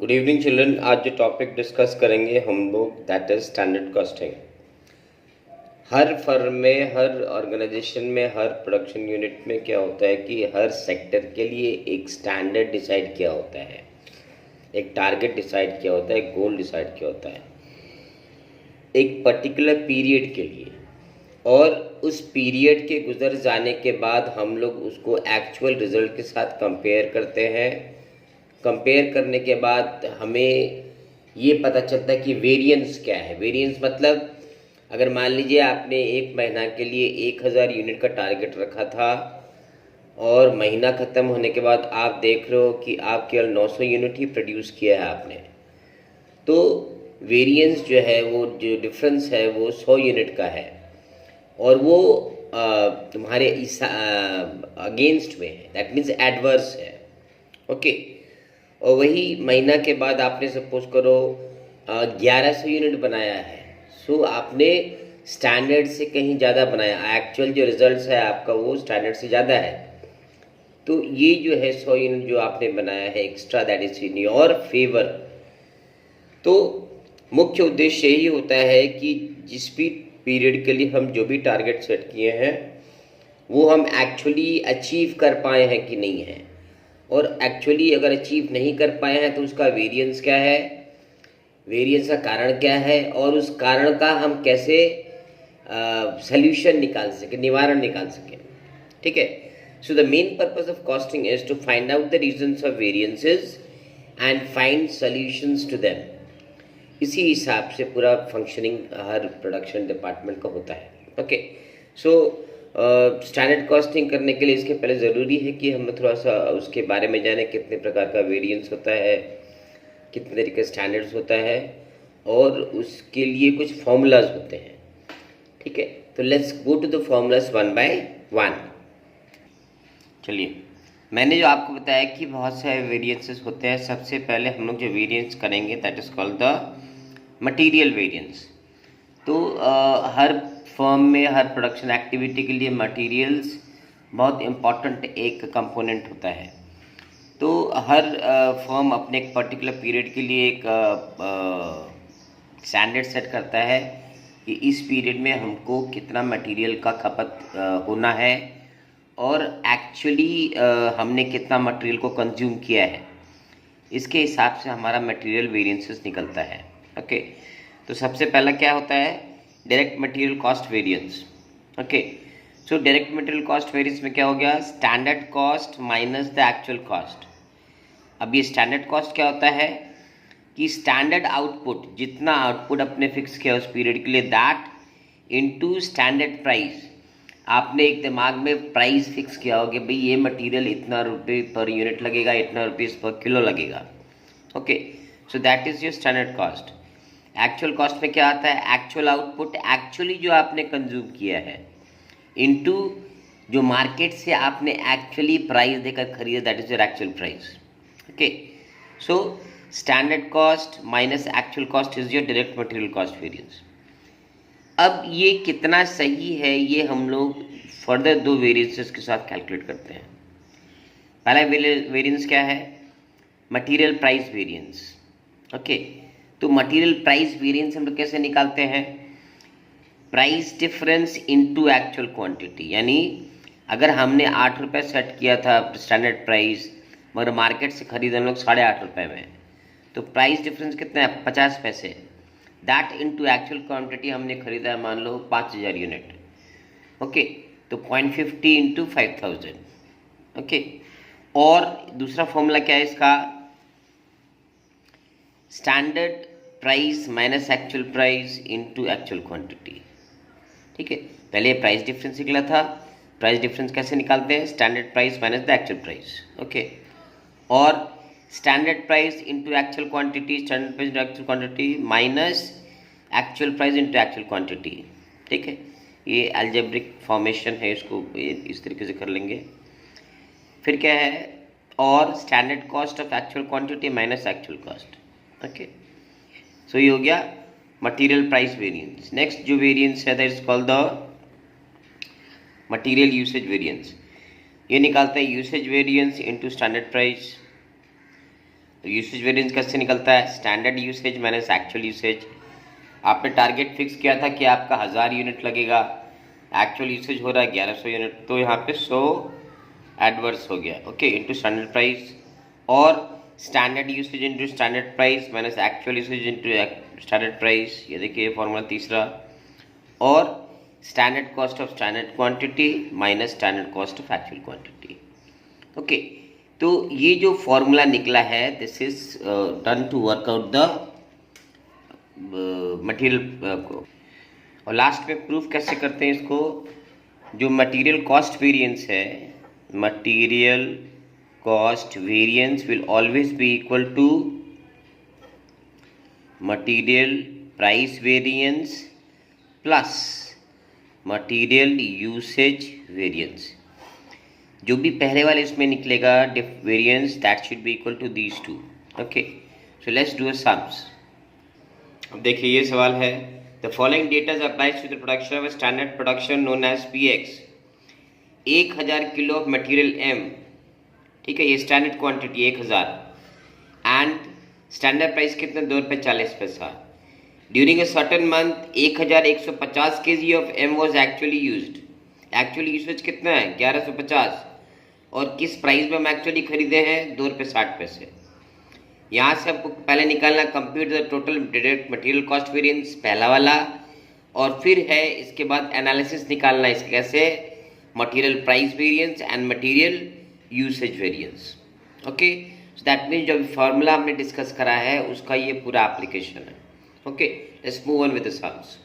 Good evening children. आज जो topic discuss करेंगे हम लोग that is standard costing. Her firm में, हर ऑर्गेनाइजेशन में, हर प्रोडक्शन यूनिट में क्या होता है कि हर सेक्टर के लिए एक स्टैंडर्ड डिसाइड किया होता है, एक टारगेट डिसाइड किया होता है, एक गोल डिसाइड किया होता है एक पर्टिकुलर पीरियड के लिए। और उस पीरियड के गुजर जाने के बाद हम लोग उसको एक्चुअल रिजल्ट के साथ कंपेयर करते हैं। कंपेयर करने के बाद हमें ये पता चलता है कि वेरिएंस क्या है। वेरिएंस मतलब अगर मान लीजिए आपने एक महीना के लिए 1000 यूनिट का टारगेट रखा था और महीना ख़त्म होने के बाद आप देख रहे हो कि आप केवल 900 यूनिट ही प्रोड्यूस किया है आपने, तो वेरिएंस जो है, वो जो डिफरेंस है वो 100 यूनिट का है और वो तुम्हारे अगेंस्ट में है, दैट मीन्स एडवर्स है। ओके। और वही महीना के बाद आपने सपोज करो 1100 यूनिट बनाया है, सो आपने स्टैंडर्ड से कहीं ज़्यादा बनाया, एक्चुअल जो रिजल्ट्स है आपका वो स्टैंडर्ड से ज़्यादा है। तो ये जो है 100 यूनिट जो आपने बनाया है extra, that is in your favour. तो मुख्य उद्देश्य यही होता है कि जिस भी पीरियड के लिए हम जो भी टारगेट सेट किए हैं वो हम एक्चुअली अचीव कर पाए हैं कि नहीं है, और एक्चुअली अगर अचीव नहीं कर पाए हैं तो उसका वेरिएंस क्या है, वेरिएंस का कारण क्या है, और उस कारण का हम कैसे सल्यूशन निकाल सके, निवारण निकाल सके। ठीक है। So the main purpose of costing is to find out the reasons of variances and find solutions to them. इसी हिसाब से पूरा फंक्शनिंग हर प्रोडक्शन डिपार्टमेंट का होता है। ओके। सो स्टैंडर्ड कॉस्टिंग करने के लिए इसके पहले ज़रूरी है कि हम थोड़ा सा उसके बारे में जानें, कितने प्रकार का वेरिएंस होता है, कितने तरीके स्टैंडर्ड्स होता है, और उसके लिए कुछ फॉर्मूलाज होते हैं। ठीक है, तो let's go to the formulas one by one. चलिए, मैंने जो आपको बताया कि बहुत सारे वेरिएंसेस होते हैं। सबसे पहले हम लोग जो वेरिएंस करेंगे that is called the material variance. तो हर फर्म में, हर प्रोडक्शन एक्टिविटी के लिए मटेरियल्स बहुत इम्पॉर्टेंट एक कंपोनेंट होता है। तो हर फर्म अपने एक पर्टिकुलर पीरियड के लिए एक स्टैंडर्ड सेट करता है कि इस पीरियड में हमको कितना मटेरियल का खपत होना है और एक्चुअली हमने कितना मटेरियल को कंज्यूम किया है। इसके हिसाब से हमारा मटेरियल वेरिएंसेस निकलता है। ओके। तो सबसे पहला क्या होता है, direct material cost variance. Okay. So direct material cost variance में क्या हो गया, standard cost minus the actual cost. अब ये स्टैंडर्ड कॉस्ट क्या होता है कि स्टैंडर्ड आउटपुट, जितना आउटपुट आपने फिक्स किया उस पीरियड के लिए, दैट इनटू स्टैंडर्ड प्राइस। आपने एक दिमाग में प्राइस फिक्स किया हो कि भाई ये मटेरियल इतना रुपये पर यूनिट लगेगा, इतना रुपीज़ पर किलो लगेगा। Okay. So that is your standard cost. Actual cost में क्या आता है, एक्चुअल आउटपुट, एक्चुअली जो आपने कंज्यूम किया है, इनटू जो मार्केट से आपने एक्चुअली प्राइस देकर खरीदा, that is your actual price. Okay. So standard cost minus actual cost is your direct material cost variance. अब ये कितना सही है ये हम लोग फर्दर दो वेरिएंसेस के साथ कैलकुलेट करते हैं। पहला वेरिएंस क्या है, मटेरियल प्राइस वेरिएंस। ओके। तो मटेरियल प्राइस वेरिएंस हम लोग कैसे निकालते हैं, price difference into actual quantity. यानी अगर हमने 8 रुपये सेट किया था स्टैंडर्ड प्राइस, मगर मार्केट से खरीद हम लोग 8.5 रुपये में, तो प्राइस डिफरेंस कितना है, 50 पैसे। दैट इनटू एक्चुअल क्वांटिटी हमने खरीदा है मान लो 5000 यूनिट। ओके। तो 0.50 इंटू 5000। ओके। और दूसरा फॉर्मूला क्या है इसका, standard price minus actual price into actual quantity. ठीक है, पहले प्राइस डिफरेंस निकला था। प्राइस डिफरेंस कैसे निकालते हैं, standard price minus the actual price. Okay. और standard price into actual quantity, standard price into actual quantity minus actual price into actual quantity. ठीक है, ये अलजेब्रिक फॉर्मेशन है, इसको इस तरीके से कर लेंगे। फिर क्या है, और standard cost of actual quantity minus actual cost. Okay. So ये हो गया मटेरियल प्राइस वेरिएंस। नेक्स्ट जो वेरिएंस है that is called the material usage variance. ये निकालते हैं usage variance into standard price. तो यूसेज वेरिएंस कैसे निकलता है? Standard usage minus actual usage. आपने टारगेट फिक्स किया था कि आपका 1000 यूनिट लगेगा, एक्चुअल यूसेज हो रहा है 1100 यूनिट, तो यहाँ पे 100 एडवर्स हो गया, ओके, इनटू स्टैंडर्ड प्राइस। और standard usage into standard price minus actual usage into standard price, ये देखिए फॉर्मूला तीसरा। और standard cost of standard quantity minus standard cost of actual quantity, okay. तो ये जो फॉर्मूला निकला है, this is done to work out the material को। और लास्ट में प्रूफ कैसे करते हैं इसको? जो मटेरियल कॉस्ट वेरिएंस है, material cost variance will always be equal to material price variance plus material usage variance. जो भी पहले वाले इसमें निकलेगा variance, that should be equal to these two, okay. So let's do sums. अब देखिए ये सवाल है, the following data applies to the production of standard production known as PX। 1000 kilo of material M, ठीक है, ये standard quantity 1000, and standard price कितना? ₹2.40। During a certain month 1150 kg of M was actually used. Actually usage कितना है? 1150। और किस price में हम एक्चुअली खरीदे हैं? ₹2.60। यहाँ से आपको पहले निकालना compute the total direct material cost variance, पहला वाला, और फिर है इसके बाद एनालिसिस निकालना इसके कैसे, material price variance and material usage variance, okay. So that means जो फॉर्मूला हमने डिस्कस करा है उसका ये पूरा एप्लीकेशन है, okay. Let's move on with the sums.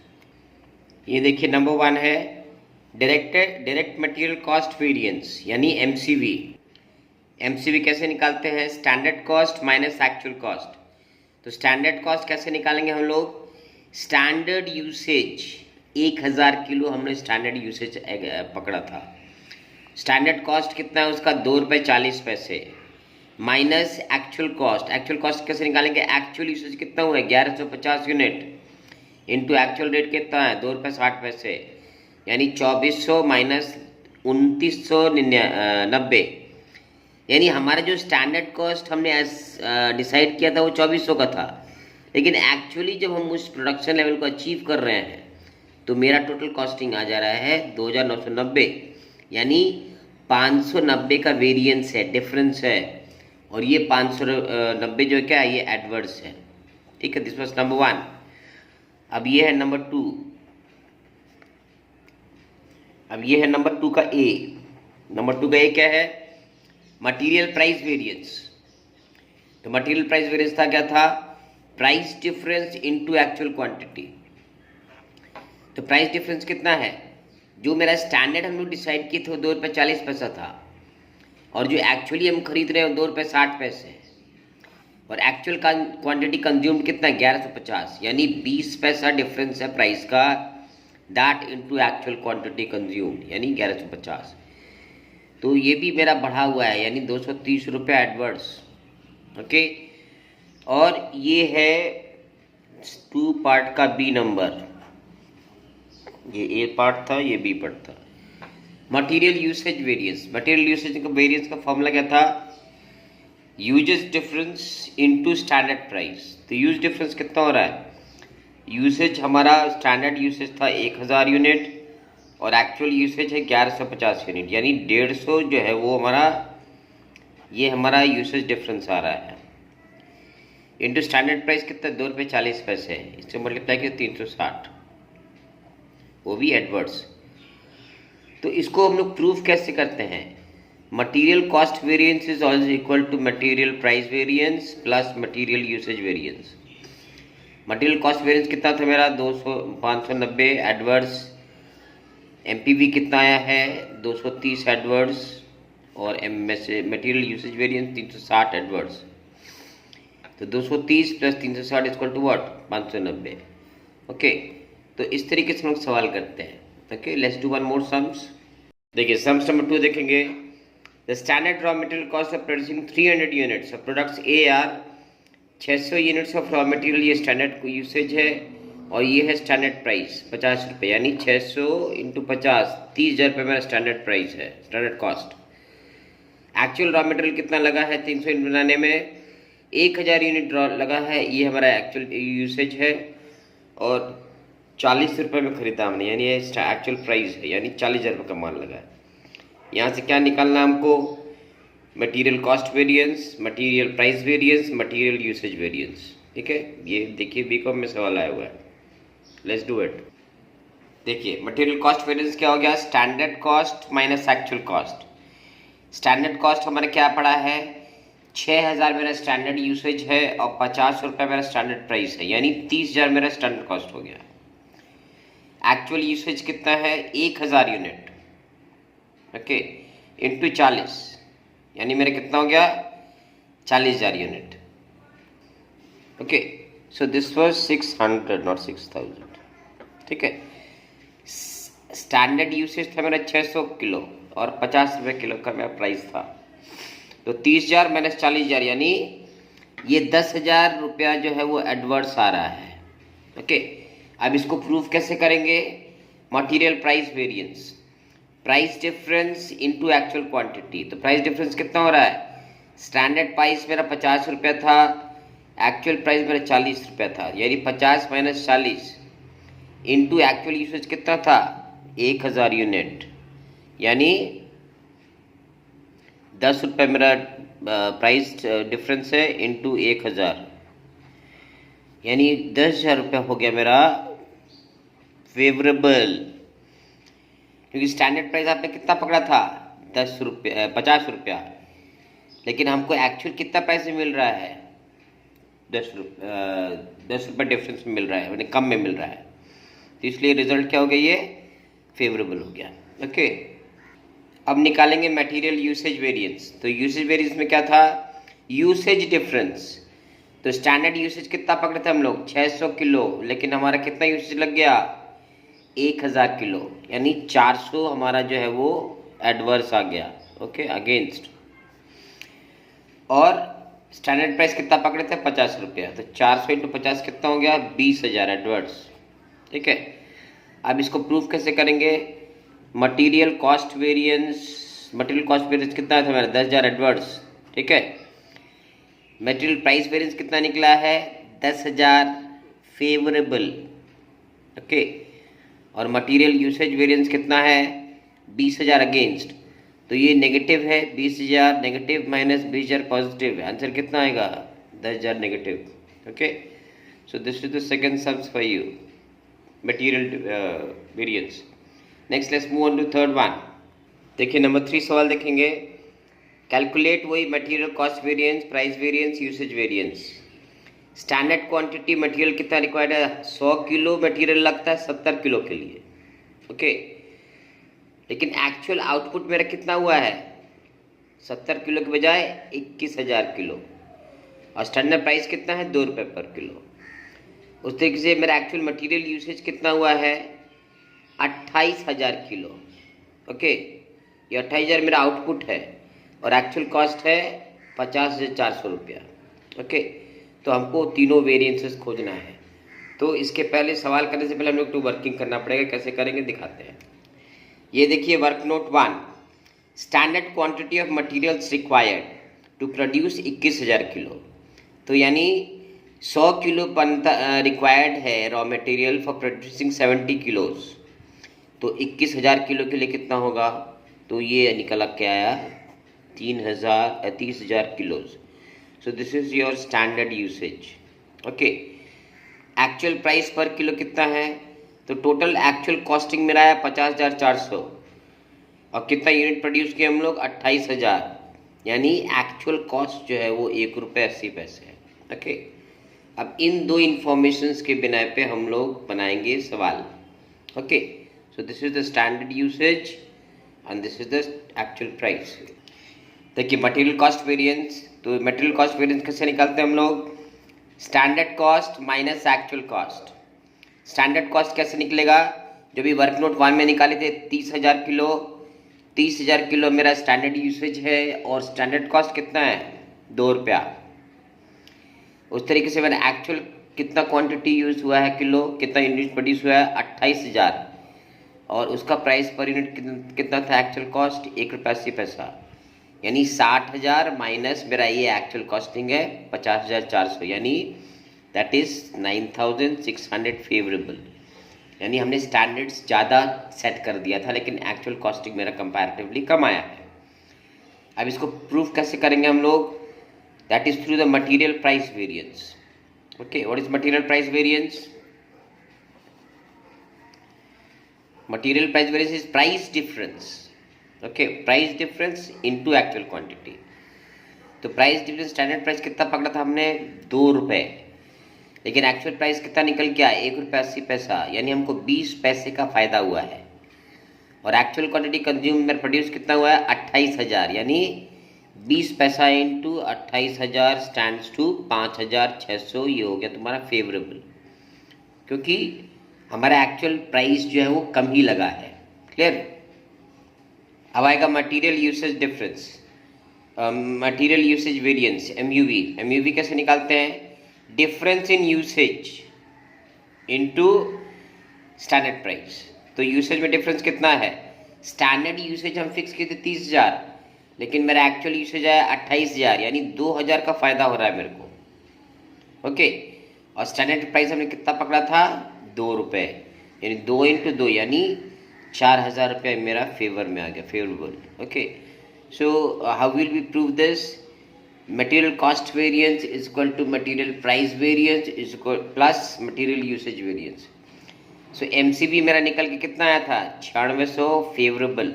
ये देखिए नंबर 1 है डायरेक्ट मटेरियल कॉस्ट वेरिएंस यानी MCV। MCV कैसे निकालते हैं? Standard cost minus actual cost. तो स्टैंडर्ड कॉस्ट कैसे निकालेंगे हम लोग? स्टैंडर्ड यूसेज 1000 किलो हमने स्टैंडर्ड यूसेज पकड़ा था। स्टैंडर्ड कॉस्ट कितना है उसका? ₹2.40 minus actual cost. Actual cost कैसे निकालेंगे? एक्चुअल यूसेज कितना हुआ है? 1150 यूनिट इंटू एक्चुअल रेट कितना है? ₹2.60, यानी 2400 माइनस 2990, यानी हमारा जो स्टैंडर्ड कॉस्ट हमने डिसाइड किया था वो 2400 का था, लेकिन एक्चुअली जब हम उस प्रोडक्शन लेवल को अचीव कर रहे हैं तो मेरा टोटल कॉस्टिंग आ जा रहा है 2990, यानी 590 का वेरिएंस है, डिफरेंस है। और ये 590 जो है क्या है? ये एडवर्स है, ठीक है। This was number 1। अब ये है नंबर 2। अब ये है नंबर 2 का A। नंबर 2 का A क्या है? Material price variance. तो मटेरियल प्राइस वेरिएंस था क्या था? Price difference into actual quantity. तो प्राइस डिफरेंस कितना है? जो मेरा स्टैंडर्ड हम लोग डिसाइड किए थे वो ₹2.40 था, और जो एक्चुअली हम खरीद रहे हैं ₹2.60, और एक्चुअल क्वांटिटी कंज्यूम्ड कितना? 1150, यानी 20 पैसा डिफरेंस है प्राइस का, that into actual quantity consumed, यानी 1150। तो ये भी मेरा बढ़ा हुआ है, यानी ₹230 एडवर्स, ओके। और ये है 2 पार्ट का B नंबर, ये A पार्ट था, ये B पार्ट था। Material usage variance. Material usage का वेरिएंस का फॉर्मूला क्या था? Usage difference into standard price. तो यूज डिफरेंस कितना हो रहा है? यूसेज हमारा स्टैंडर्ड यूसेज था 1000 यूनिट और एक्चुअल यूसेज है 1150 यूनिट, यानी 150 जो है वो हमारा, ये हमारा यूसेज डिफरेंस आ रहा है, इंटू स्टैंडर्ड प्राइस कितना? ₹2.40, इससे मल्टीप्लाई किया 360, वो भी एडवर्स। तो इसको हम लोग प्रूफ कैसे करते हैं? Material cost variance is also equal to material price variance plus material usage variance. Material cost variance कितना था मेरा? 590 एडवर्स। MPV कितना आया है? 230 एडवर्स। और मटेरियल यूसेज वेरिएंस 360 एडवर्स। तो 230 plus 360 equal to what? 590, okay. तो इस तरीके से हम लोग सवाल करते हैं, okay. Let's do one more sums. देखिए सम्स नंबर 2 देखेंगे। The standard raw material cost of producing 300 units of products are 600 units of raw material, ये स्टैंडर्ड यूसेज है, और ये है स्टैंडर्ड प्राइस ₹50, यानी 600 इंटू 50, 30,000 रुपये मेरा स्टैंडर्ड प्राइस है, standard cost. Actual raw material कितना लगा है 300 यूनिट बनाने में? 1000 यूनिट लगा है, ये हमारा एक्चुअल यूसेज है, और 40 रुपये में खरीदा हमने, यानी ये एक्चुअल प्राइस है, यानी 40,000 रुपये का माल लगा है। यहाँ से क्या निकालना है हमको? Material cost variance, material price variance, material usage variance. ठीक है, ये देखिए बीकॉम में सवाल आया हुआ है। Let's do it. देखिए मटेरियल कॉस्ट वेरिएंस क्या हो गया? Standard cost minus actual cost. Standard cost हमारा क्या पड़ा है? 6000 मेरा स्टैंडर्ड यूसेज है और 50 रुपये मेरा स्टैंडर्ड प्राइस है, यानी 30,000 मेरा स्टैंडर्ड कॉस्ट हो गया। एक्चुअल यूसेज कितना है? 1000 यूनिट, ओके, इंटू 40, यानी मेरा कितना हो गया? 40,000 unit. Okay, so this was 600 not 6000। ठीक है, स्टैंडर्ड यूसेज था मेरा 600 किलो और 50 रुपये किलो का मेरा प्राइस था। तो 30,000 माइनस 40,000, यानी ये 10,000 रुपया जो है वो एडवर्स आ रहा है। ओके, अब इसको प्रूफ कैसे करेंगे? Material price variance, price difference into actual quantity. तो प्राइस डिफरेंस कितना हो रहा है? स्टैंडर्ड प्राइस मेरा 50 रुपया था, एक्चुअल प्राइस मेरा 40 रुपया था, यानी 50 माइनस 40 इंटू एक्चुअल यूसेज कितना था? 1000 यूनिट, यानी 10 रुपये मेरा प्राइस डिफरेंस है इंटू 1000, यानी 10,000 रुपया हो गया मेरा फेवरेबल। क्योंकि स्टैंडर्ड प्राइस आपने कितना पकड़ा था? 50 रुपया, लेकिन हमको एक्चुअल कितना प्राइस में मिल रहा है? 10 रुपये डिफरेंस में मिल रहा है, यानी कम में मिल रहा है। तो इसलिए रिजल्ट क्या हो गया? ये फेवरेबल हो गया। ओके, अब निकालेंगे मटेरियल यूसेज वेरिएंस। तो यूसेज वेरिएंस में क्या था? Usage difference. तो स्टैंडर्ड यूसेज कितना पकड़े थे हम लोग? 600 किलो, लेकिन हमारा कितना यूसेज लग गया? 1000 किलो, यानी 400 हमारा जो है वो एडवर्स आ गया। Okay, against. और स्टैंडर्ड प्राइस कितना पकड़े थे? 50 रुपया। तो 400 इंटू 50 कितना हो गया? 20,000 एडवर्स। ठीक है, अब इसको प्रूफ कैसे करेंगे? Material cost variance, material cost variance कितना था मेरा? 10,000 एडवर्स। ठीक है, मटेरियल प्राइस वेरिएंस कितना निकला है? 10,000 फेवरेबल। ओके, और मटेरियल यूसेज वेरिएंस कितना है? 20,000 अगेंस्ट। तो ये नेगेटिव है, 20,000 नेगेटिव माइनस 20,000 पॉजिटिव है, आंसर कितना आएगा? 10,000 negative. Okay, so this is the second sums for you, material variance. Next let's move on to third one. देखिए नंबर 3 सवाल देखेंगे। कैलकुलेट वही material cost variance, price variance, usage variance. Standard quantity material कितना required है? 100 kilo material लगता है 70 kilo के लिए। ओके, लेकिन एक्चुअल आउटपुट मेरा कितना हुआ है? 70 किलो के बजाय 21,000 किलो, और स्टैंडर्ड प्राइस कितना है? 2 रुपये पर किलो। उस तरीके से मेरा एक्चुअल मटेरियल यूसेज कितना हुआ है? 28,000 किलो। ओके, ये 28,000 मेरा आउटपुट है और एक्चुअल कॉस्ट है 50,400 रुपया। ओके, तो हमको तीनों वेरिएंसेस खोजना है। तो इसके पहले सवाल करने से पहले हम लोग टू वर्किंग करना पड़ेगा। कैसे करेंगे दिखाते हैं। ये देखिए work note 1, standard quantity of materials required to produce 21,000 kilo. तो यानी 100 किलो रिक्वायर्ड है raw material for producing 70 kilos. तो 21,000 किलो के लिए कितना होगा? तो ये निकल के आया 30,000 kilos. So this is your standard usage. Okay, actual price पर किलो कितना है? तो टोटल एक्चुअल कॉस्टिंग मेरा है 50,400, और कितना यूनिट प्रोड्यूस किए हम लोग? 28,000, यानी एक्चुअल कॉस्ट जो है वो 1 रुपये 80 पैसे है। ओके, अब इन दो इंफॉर्मेशंस के बिना पे हम लोग बनाएंगे सवाल। Okay, so this is the standard usage and this is the actual price. देखिए मटेरियल कॉस्ट वेरिएंस, तो मटेरियल कॉस्ट वेरिएंस कैसे निकालते हैं हम लोग? Standard cost minus actual cost. Standard cost कैसे निकलेगा? जो भी वर्क नोट 1 में निकाले थे 30,000 किलो, 30,000 किलो मेरा स्टैंडर्ड यूसेज है और स्टैंडर्ड कॉस्ट कितना है? 2 रुपया। उस तरीके से मैंने एक्चुअल कितना क्वांटिटी यूज हुआ है किलो, कितना यूनिट प्रोड्यूस हुआ है? 28,000, और उसका प्राइस पर यूनिट कितना था? एक्चुअल कॉस्ट 1 रुपया 80 पैसा, यानी 60,000 माइनस मेरा ये एक्चुअल कॉस्टिंग है 50,400, यानी दैट इज 9,600 फेवरेबल। यानी हमने स्टैंडर्ड्स ज़्यादा सेट कर दिया था लेकिन एक्चुअल कॉस्टिंग मेरा कंपैरेटिवली कम आया है। अब इसको प्रूव कैसे करेंगे हम लोग? That is through the material price variance. Okay, what is material price variance? Material price variance is price difference. Okay, price difference into actual quantity. तो प्राइस डिफरेंस, स्टैंडर्ड प्राइस कितना पकड़ा था हमने? 2 रुपये, लेकिन एक्चुअल प्राइस कितना निकल के आया? 1 रुपया 80 पैसा, यानी हमको 20 पैसे का फायदा हुआ है। और एक्चुअल क्वांटिटी कंज्यूमर प्रोड्यूस कितना हुआ है? 28,000, यानी 20 पैसा इंटू 28,000 स्टैंड्स टू 5,600। ये हो गया तुम्हारा फेवरेबल, क्योंकि हमारा एक्चुअल प्राइस जो है वो कम ही लगा है। क्लियर? अब आएगा material usage difference, material usage variance, MUV. MUV कैसे निकालते हैं? Difference in usage into standard price. तो यूसेज में डिफरेंस कितना है? स्टैंडर्ड यूसेज हम फिक्स किए थे 30,000, लेकिन मेरा एक्चुअल यूसेज आया 28,000, यानी 2,000 का फायदा हो रहा है मेरे को। ओके, और स्टैंडर्ड प्राइस हमने कितना पकड़ा था? 2 रुपये, यानी 2 इंटू 2 यानी 4,000 रुपये मेरा फेवर में आ गया, favourable. Okay, so how will we prove this? Material cost variance is equal to material price variance is equal plus material usage variance. So MCV मेरा निकल के कितना आया था? 9600 फेवरेबल।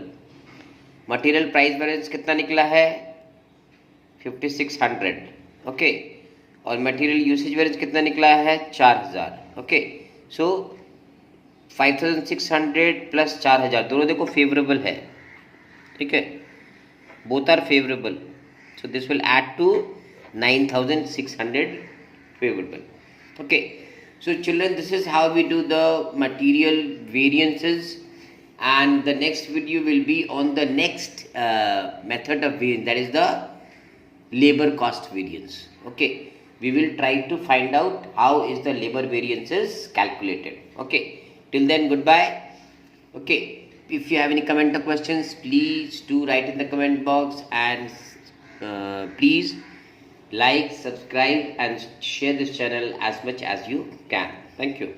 मटेरियल प्राइस वेरिएंस कितना निकला है? 5600। ओके, और मटेरियल यूसेज वेरिएंस कितना निकला है? 4000। ओके, सो 5600 प्लस 4000 दोनों देखो फेवरेबल है। ठीक है, both are favourable, so this will add to 9,600 favorable. Okay, so children, this is how we do the material variances, and the next video will be on the next method of variance, that is the labor cost variance. Okay, we will try to find out how is the labor variance is calculated. Okay, till then, goodbye. Okay, if you have any comment or questions, please do write in the comment box, and please like, subscribe and share this channel as much as you can. Thank you.